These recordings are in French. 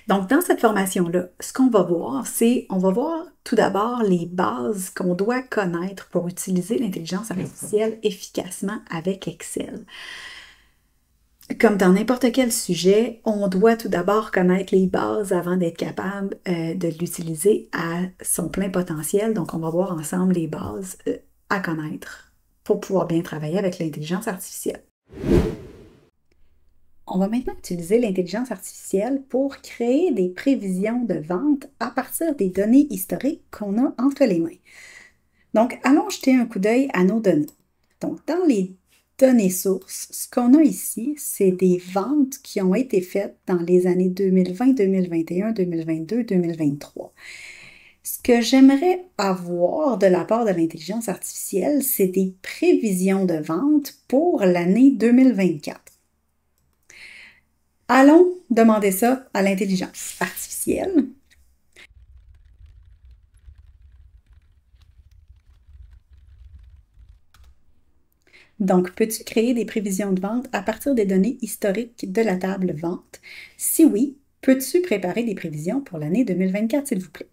Donc, dans cette formation-là, ce qu'on va voir, c'est, on va voir tout d'abord les bases qu'on doit connaître pour utiliser l'intelligence artificielle efficacement avec Excel. Comme dans n'importe quel sujet, on doit tout d'abord connaître les bases avant d'être capable de l'utiliser à son plein potentiel. Donc, on va voir ensemble les bases à connaître pour pouvoir bien travailler avec l'intelligence artificielle. On va maintenant utiliser l'intelligence artificielle pour créer des prévisions de vente à partir des données historiques qu'on a entre les mains. Donc, allons jeter un coup d'œil à nos données. Donc, dans les données sources, ce qu'on a ici, c'est des ventes qui ont été faites dans les années 2020, 2021, 2022, 2023. Ce que j'aimerais avoir de la part de l'intelligence artificielle, c'est des prévisions de vente pour l'année 2024. Allons demander ça à l'intelligence artificielle. Donc, peux-tu créer des prévisions de vente à partir des données historiques de la table vente? Si oui, peux-tu préparer des prévisions pour l'année 2024, s'il vous plaît?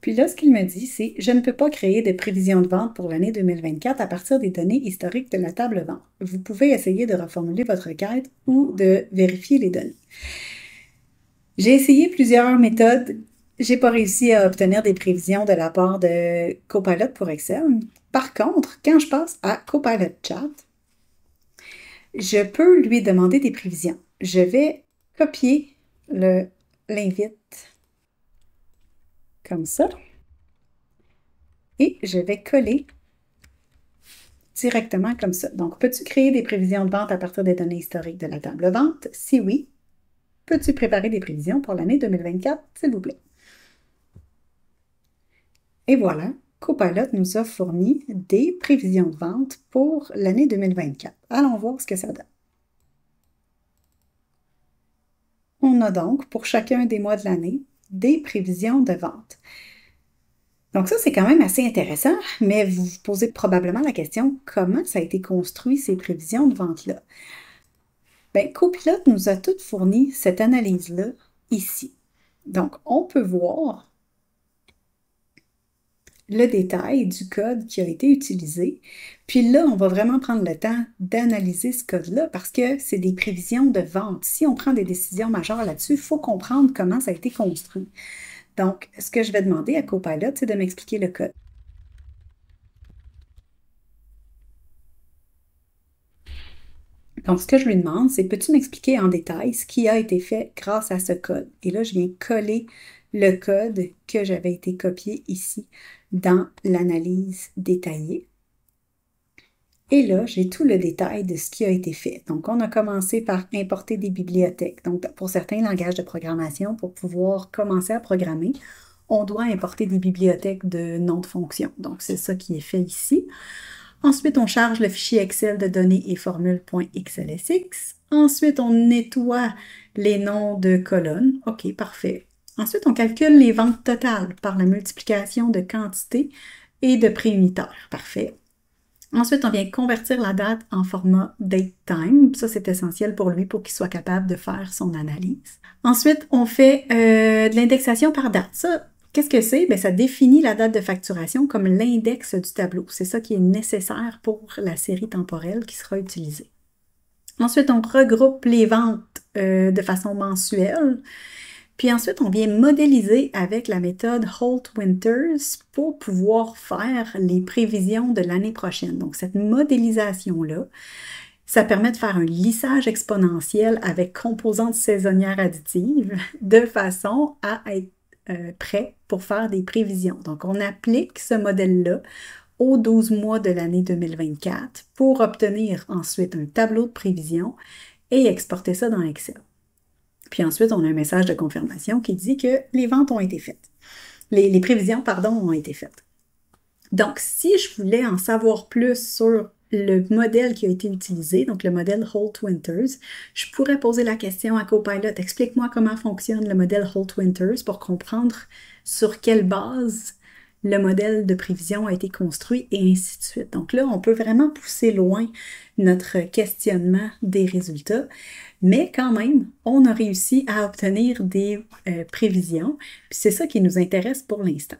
Puis là, ce qu'il me dit, c'est « Je ne peux pas créer de prévisions de vente pour l'année 2024 à partir des données historiques de la table vente. Vous pouvez essayer de reformuler votre requête ou de vérifier les données. » J'ai essayé plusieurs méthodes. J'ai pas réussi à obtenir des prévisions de la part de Copilot pour Excel. Par contre, quand je passe à Copilot Chat, je peux lui demander des prévisions. Je vais copier l'invite comme ça et je vais coller directement comme ça. Donc, peux-tu créer des prévisions de vente à partir des données historiques de la table vente? Si oui, peux-tu préparer des prévisions pour l'année 2024, s'il vous plaît? Et voilà, Copilot nous a fourni des prévisions de vente pour l'année 2024. Allons voir ce que ça donne. On a donc, pour chacun des mois de l'année, des prévisions de vente. Donc ça, c'est quand même assez intéressant, mais vous vous posez probablement la question, comment ça a été construit, ces prévisions de vente-là? Bien, Copilot nous a toutes fourni cette analyse-là ici. Donc, on peut voir le détail du code qui a été utilisé. Puis là, on va vraiment prendre le temps d'analyser ce code-là parce que c'est des prévisions de vente. Si on prend des décisions majeures là-dessus, il faut comprendre comment ça a été construit. Donc, ce que je vais demander à Copilot, c'est de m'expliquer le code. Donc, ce que je lui demande, c'est peux-tu m'expliquer en détail ce qui a été fait grâce à ce code? Et là, je viens coller le code que j'avais été copié ici dans l'analyse détaillée. Et là, j'ai tout le détail de ce qui a été fait. Donc, on a commencé par importer des bibliothèques. Donc, pour certains langages de programmation, pour pouvoir commencer à programmer, on doit importer des bibliothèques de noms de fonctions. Donc, c'est ça qui est fait ici. Ensuite, on charge le fichier Excel de données et formules.xlsx. Ensuite, on nettoie les noms de colonnes. OK, parfait. Ensuite, on calcule les ventes totales par la multiplication de quantité et de prix unitaire. Parfait. Ensuite, on vient convertir la date en format datetime. Ça, c'est essentiel pour lui pour qu'il soit capable de faire son analyse. Ensuite, on fait de l'indexation par date. Ça, qu'est-ce que c'est? Bien, ça définit la date de facturation comme l'index du tableau. C'est ça qui est nécessaire pour la série temporelle qui sera utilisée. Ensuite, on regroupe les ventes de façon mensuelle. Puis ensuite, on vient modéliser avec la méthode Holt Winters pour pouvoir faire les prévisions de l'année prochaine. Donc, cette modélisation-là, ça permet de faire un lissage exponentiel avec composantes saisonnières additives de façon à être prêt pour faire des prévisions. Donc, on applique ce modèle-là aux 12 mois de l'année 2024 pour obtenir ensuite un tableau de prévision et exporter ça dans Excel. Puis ensuite, on a un message de confirmation qui dit que les ventes ont été faites. Les prévisions, pardon, ont été faites. Donc, si je voulais en savoir plus sur le modèle qui a été utilisé, donc le modèle Holt Winters, je pourrais poser la question à Copilot. Explique-moi comment fonctionne le modèle Holt Winters pour comprendre sur quelle base le modèle de prévision a été construit et ainsi de suite. Donc là, on peut vraiment pousser loin notre questionnement des résultats, mais quand même, on a réussi à obtenir des prévisions, puis c'est ça qui nous intéresse pour l'instant.